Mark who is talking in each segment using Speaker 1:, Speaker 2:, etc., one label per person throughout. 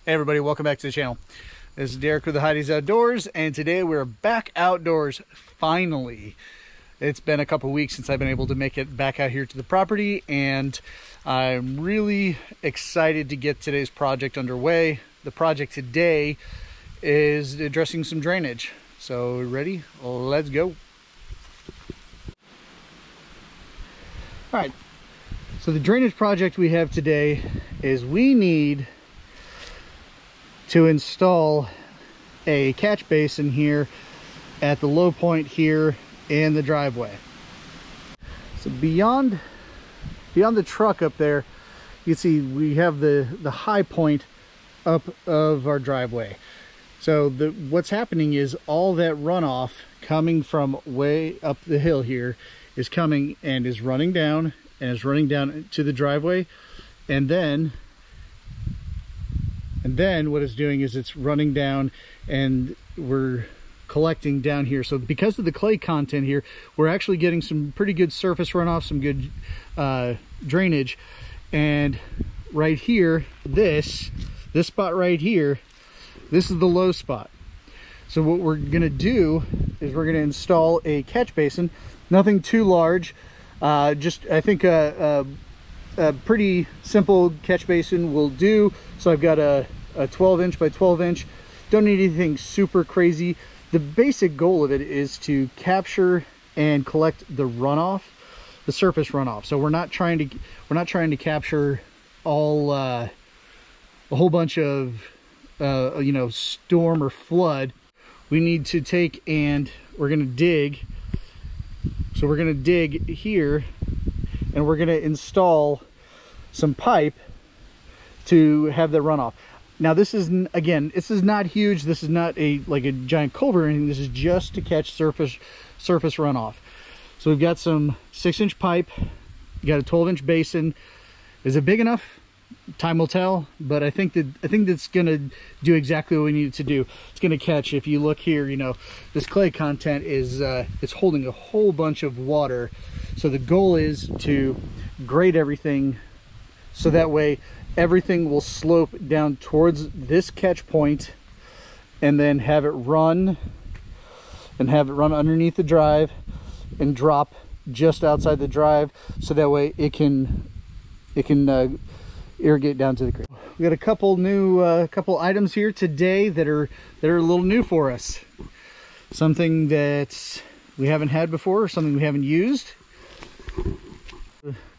Speaker 1: Hey everybody, welcome back to the channel. This is Derek with the Heidi's Outdoors, and today we're back outdoors, finally. It's been a couple weeks since I've been able to make it back out here to the property, and I'm really excited to get today's project underway. The project today is addressing some drainage. So, ready? Let's go. All right, so the drainage project we have today is we need to install a catch basin here at the low point here in the driveway. So beyond the truck up there, you can see we have the high point up of our driveway. So what's happening is all that runoff coming from way up the hill here is coming and is running down to the driveway, and then what it's doing is it's running down and we're collecting down here. So because of the clay content here, we're actually getting some pretty good surface runoff, some good drainage. And right here, this spot right here, this is the low spot. So what we're gonna do is we're gonna install a catch basin, nothing too large, just I think a pretty simple catch basin will do. So I've got a 12-inch by 12-inch. Don't need anything super crazy. The basic goal of it is to capture and collect the runoff, the surface runoff. So we're not trying to capture all a whole bunch of you know, storm or flood. We need to take and we're going to dig. So we're going to dig here and we're going to install some pipe to have the runoff. Now this is, again, this is not huge. This is not like a giant culvert or anything. This is just to catch surface runoff. So we've got some 6-inch pipe. You got a 12-inch basin. Is it big enough? Time will tell, but I think that's gonna do exactly what we need it to do. It's gonna catch, if you look here, you know, this clay content is it's holding a whole bunch of water. So the goal is to grade everything so that way everything will slope down towards this catch point, and then have it run underneath the drive and drop just outside the drive, so that way it can irrigate down to the creek. We got a couple new couple items here today that are a little new for us. Something that we haven't had before, or something we haven't used.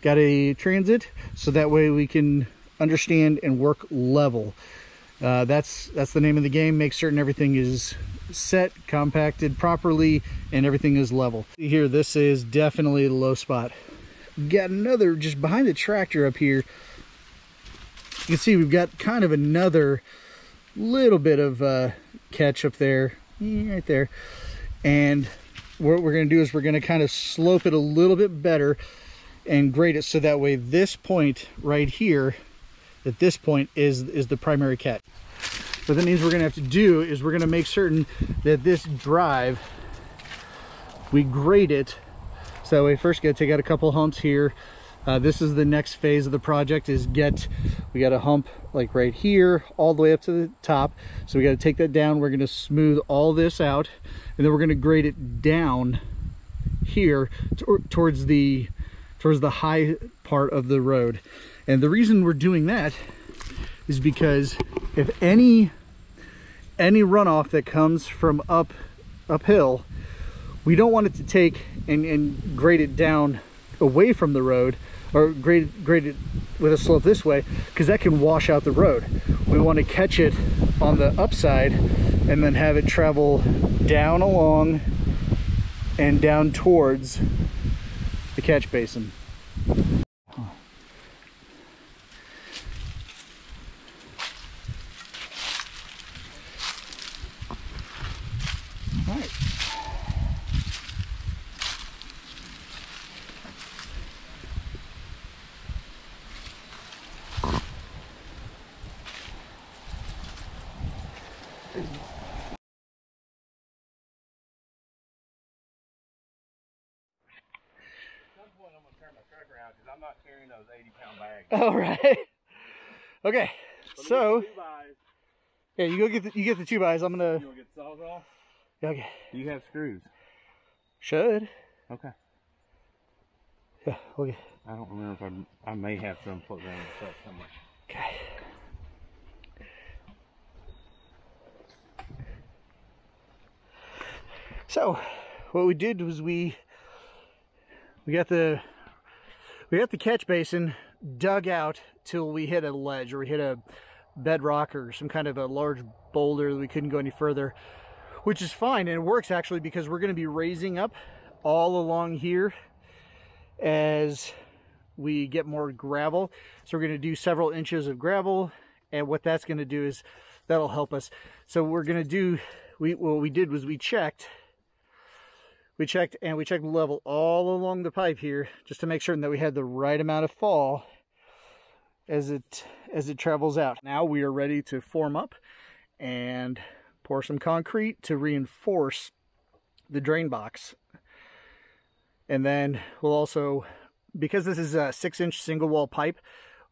Speaker 1: Got a transit, so that way we can understand and work level. That's the name of the game. Make certain everything is set, compacted properly, and everything is level. Here, this is definitely the low spot. Got another just behind the tractor up here. You can see we've got kind of another little bit of catch up there, right there. And what we're going to do is we're going to kind of slope it a little bit better and grade it, so that way this point right here, at this point, is the primary catch. What that means we're going to have to do is we're going to make certain that this drive, we grade it. So that way, first got to take out a couple humps here. This is the next phase of the project, is we got a hump like right here all the way up to the top. So we got to take that down. We're going to smooth all this out, and then we're going to grade it down here towards the high part of the road. And the reason we're doing that is because if any runoff that comes from uphill, we don't want it to take and grade it down away from the road, or grade it with a slope this way, because that can wash out the road. We want to catch it on the upside and then have it travel down along and down towards the catch basin. All right.
Speaker 2: Because I'm not carrying those 80-pound bags.
Speaker 1: All right. Okay. So Yeah, you go get the 2x. I'm gonna.
Speaker 2: You wanna get the saws off?
Speaker 1: Yeah, okay.
Speaker 2: Do you have screws?
Speaker 1: Should.
Speaker 2: Okay.
Speaker 1: Yeah. Okay.
Speaker 2: I don't remember if I may have some put down in the truck somewhere.
Speaker 1: Okay. So, what we did was we got the catch basin dug out till we hit a ledge, or we hit a bedrock or some kind of a large boulder that we couldn't go any further, which is fine, and it works actually, because we're going to be raising up all along here as we get more gravel. So we're going to do several inches of gravel, and what that's going to do is that'll help us. So we're going to do, what we did was we checked the level all along the pipe here, just to make sure that we had the right amount of fall as it travels out. Now we are ready to form up and pour some concrete to reinforce the drain box. And then we'll also, because this is a 6-inch single wall pipe,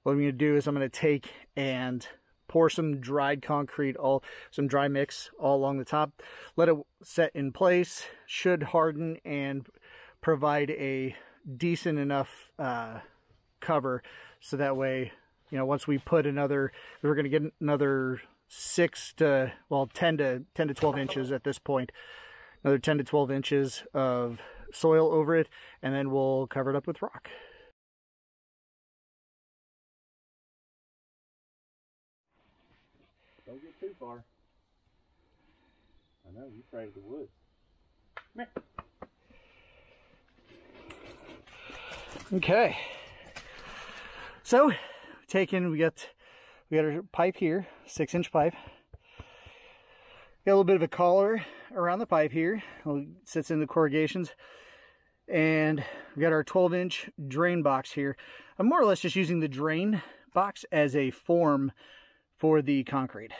Speaker 1: what I'm going to do is I'm going to take and pour some dried concrete, some dry mix all along the top, let it set in place, should harden and provide a decent enough cover, so that way, you know, once we put another, we're going to get another 10 to 12 inches at this point, another 10 to 12 inches of soil over it, and then we'll cover it up with rock.
Speaker 2: Don't get too far. I know, you're afraid of the woods. Come here.
Speaker 1: Okay. So, we got our pipe here, 6-inch pipe. Got a little bit of a collar around the pipe here. It sits in the corrugations. And we got our 12-inch drain box here. I'm more or less just using the drain box as a form for the concrete.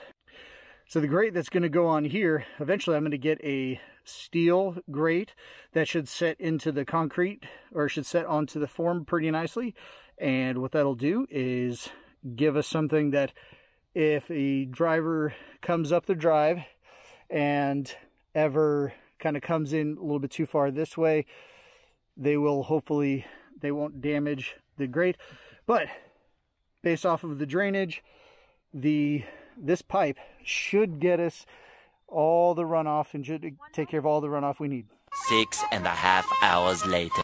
Speaker 1: So the grate that's going to go on here, eventually I'm going to get a steel grate that should set into the concrete, or should set onto the form pretty nicely. And what that'll do is give us something that if a driver comes up the drive and ever kind of comes in a little bit too far this way, they won't damage the grate. But based off of the drainage, this pipe should get us all the runoff and should take care of all the runoff we need.
Speaker 3: 6.5 hours later.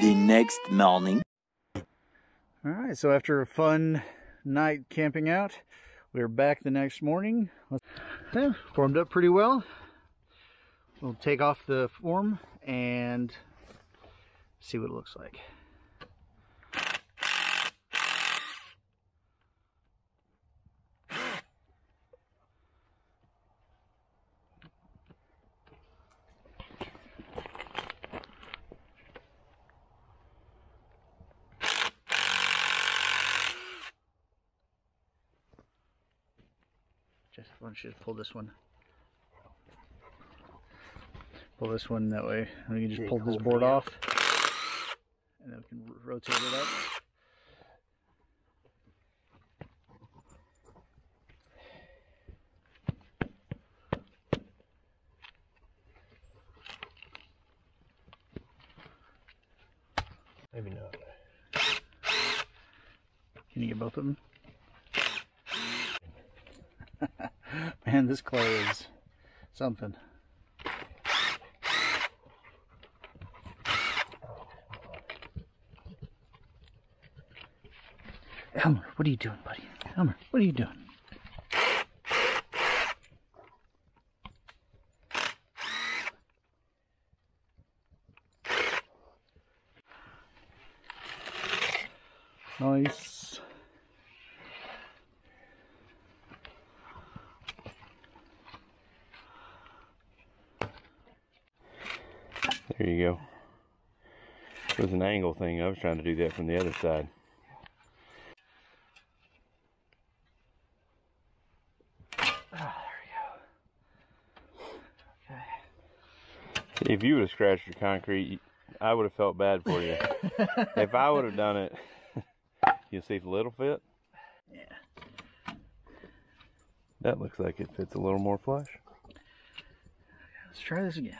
Speaker 3: The next morning.
Speaker 1: All right, so after a fun night camping out, we're back the next morning. Yeah, formed up pretty well. We'll take off the form and see what it looks like. Why don't you just pull this one? Pull this one that way, and we can just pull this board off, and then we can rotate it up.
Speaker 2: Maybe not.
Speaker 1: Can you get both of them? Man, this clay is something. Elmer, what are you doing, buddy? Elmer, what are you doing? Nice.
Speaker 2: There you go. It was an angle thing. I was trying to do that from the other side.
Speaker 1: Ah, there we go. Okay.
Speaker 2: If you would have scratched your concrete, I would have felt bad for you. If I would have done it, you'll see if the little fit.
Speaker 1: Yeah.
Speaker 2: That looks like it fits a little more flush.
Speaker 1: Let's try this again.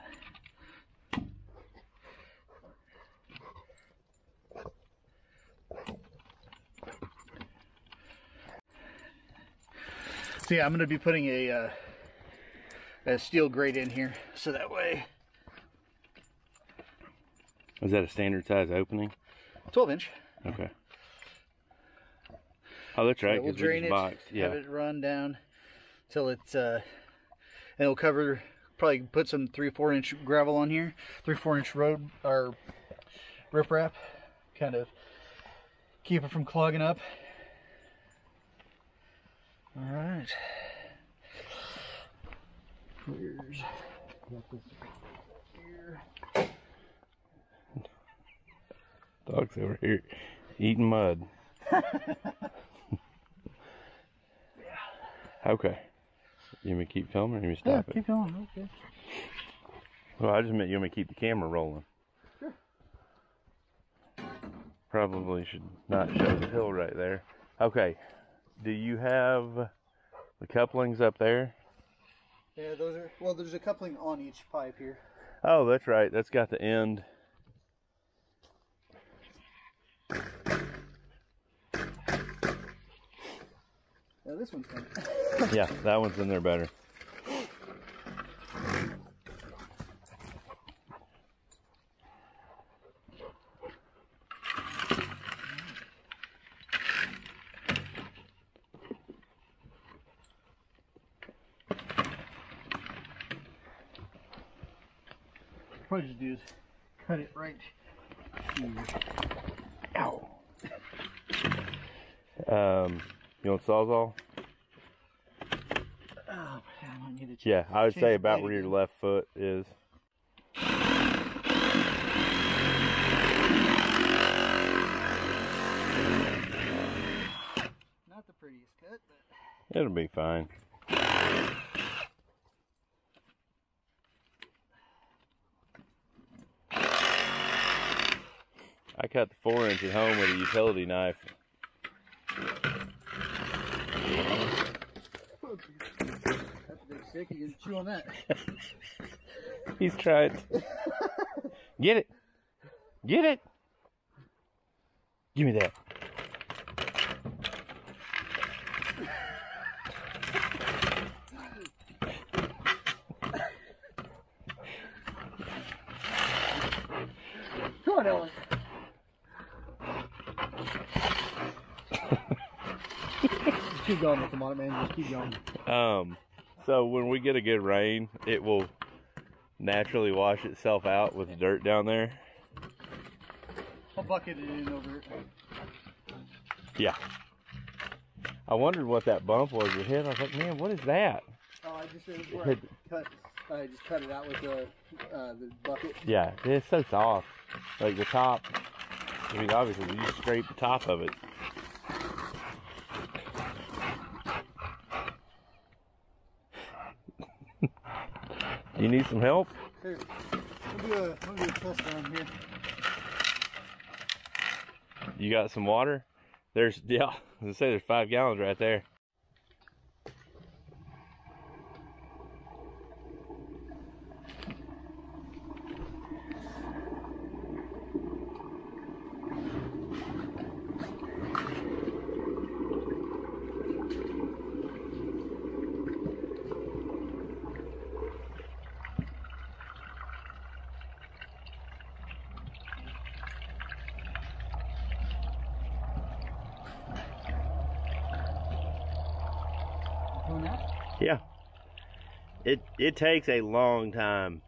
Speaker 1: So yeah, I'm going to be putting a steel grate in here, so that way.
Speaker 2: Is that a standard size opening?
Speaker 1: 12-inch.
Speaker 2: Okay. Oh, that's right.
Speaker 1: So we'll drain it, have it run down till it's, and it'll cover. Probably put some 3-4 inch gravel on here, 3-4 inch road or riprap, kind of keep it from clogging up. All right. Here's got this here.
Speaker 2: Dog's over here eating mud. Okay. You want me to keep filming or you want me to stop it?
Speaker 1: Keep going. Okay.
Speaker 2: Well, I just meant you want me to keep the camera rolling.
Speaker 1: Sure.
Speaker 2: Probably should not show the hill right there. Okay. Do you have the couplings up there?
Speaker 1: Yeah, those are, well, there's a coupling on each pipe here.
Speaker 2: Oh, that's right. That's got the end.
Speaker 1: Yeah, this one's fine.
Speaker 2: Yeah, that one's in there better.
Speaker 1: Probably just do is cut it right here. Ow.
Speaker 2: You want Sawzall?
Speaker 1: Oh, I might need to
Speaker 2: Yeah, I would say about where
Speaker 1: again.
Speaker 2: your left foot is.
Speaker 1: Not the prettiest cut, but
Speaker 2: It'll be fine. I cut the 4-inch at home with a utility knife.
Speaker 1: that's a big stick. You can chew on that.
Speaker 2: He's tried. Get it. Get it. Give me that.
Speaker 1: Come on, Ellen. Just keep going with them on it, man. Just keep going.
Speaker 2: So when we get a good rain, it will naturally wash itself out with the dirt down there.
Speaker 1: I'll bucket it in over it.
Speaker 2: Yeah. I wondered what that bump was that hit. I was like, man, what is that?
Speaker 1: Oh, I just where I just cut it out with the bucket.
Speaker 2: Yeah, it's so soft. Like the top. I mean, obviously, you just scrape the top of it. You need some help?
Speaker 1: Here, we'll do a test down here.
Speaker 2: You got some water? There's, yeah, I was gonna say there's 5 gallons right there.
Speaker 1: Doing that?
Speaker 2: Yeah. It takes a long time.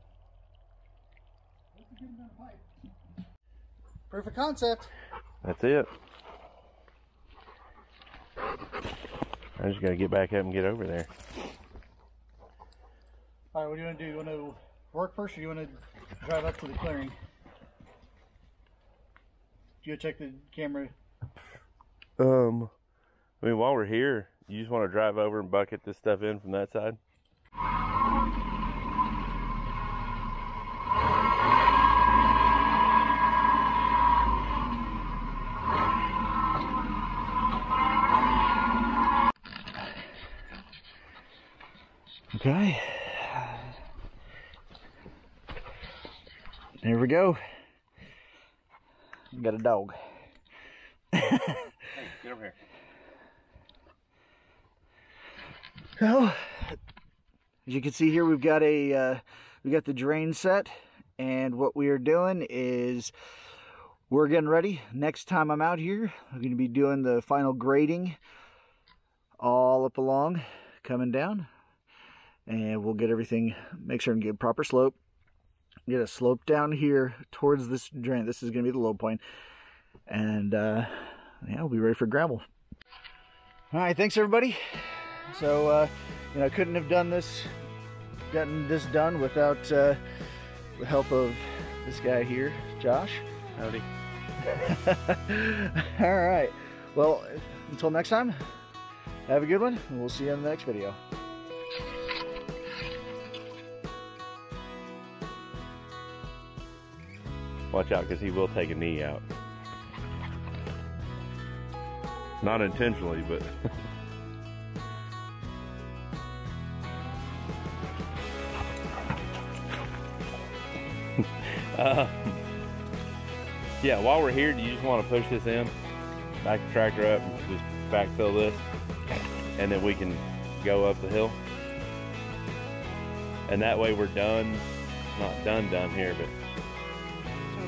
Speaker 1: Proof of concept.
Speaker 2: That's it. I just gotta get back up and get over there.
Speaker 1: All right, what do you want to do? You want to work first, or do you want to drive up to the clearing? Do you check the camera?
Speaker 2: I mean, while we're here, you just want to drive over and bucket this stuff in from that side?
Speaker 1: There we go. Got a dog.
Speaker 2: Hey, get over here.
Speaker 1: Well, as you can see here, we've got the drain set, and what we are doing is we're getting ready. Next time I'm out here, I'm going to be doing the final grading all up along, coming down, and we'll get everything, make sure and get proper slope. Get a slope down here towards this drain. This is going to be the low point, and yeah, we'll be ready for gravel. All right, thanks everybody. So you know, I couldn't have gotten this done without the help of this guy here, Josh.
Speaker 2: Howdy.
Speaker 1: All right, well, until next time, have a good one, and we'll see you in the next video.
Speaker 2: Watch out, because he will take a knee out. Not intentionally, but... yeah, while we're here, do you just want to push this in? Back the tractor up and just backfill this? And then we can go up the hill? And that way we're done. Not done here, but...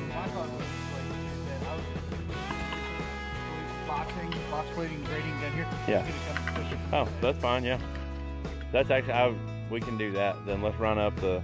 Speaker 1: My thought was, like I said, box plating, grading down here.
Speaker 2: Yeah. Oh, that's fine. Yeah. That's actually we can do that. Then let's run up the